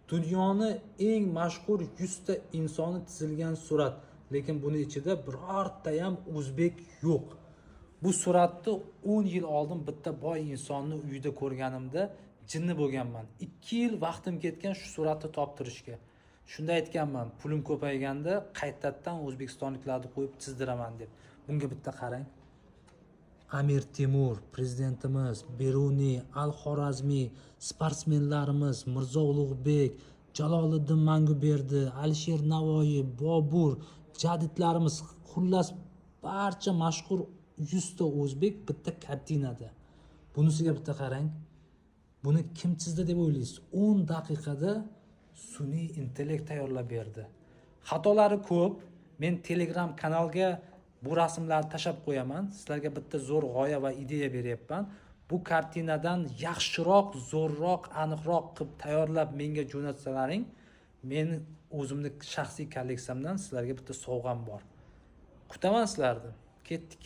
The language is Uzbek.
Dunyoni eng mashhur 100 ta insoni chizilgan surat, lekin buni ichida birorta ham o'zbek yo'q. Bu suratni 10 yil oldin bitta boy insonni uyida ko'rganimda jinni bo'lganman. 2 yil vaqtim ketgan shu suratni toptirishga. Shunda aytganman, pulim ko'payganda qaytadan o'zbekistonliklarni qo'yib chizdiraman deb. Bunga bitta qarang. Amir Temur, prezidentimiz, Beruniy, Al-Xorazmiy, sportsmenlarimiz, Mirzo Ulug'bek, Jaloliddin Manguberdi, Alisher Navoiy, Bobur, jadidlarimiz, xullas barcha mashhur 100 ta o'zbek bitta kartinada. Bunisiga bitta qarang. Buni kim chizdi deb o'ylaysiz? 10 daqiqada sun'iy intellekt tayyorlab berdi. Xatolari ko'p. Men Telegram kanalga bu rasmlarni tashab qo'yaman. Sizlarga bitta zo'r g'oya va ideya beryapman. Bu kartinadan yaxshiroq, zo'rroq, aniqroq qilib tayyorlab menga jo'natsalaring, men o'zimning shaxsiy kolleksiyamdan sizlarga bitta sovg'am bor. Kutaman sizlarni. Ketdik.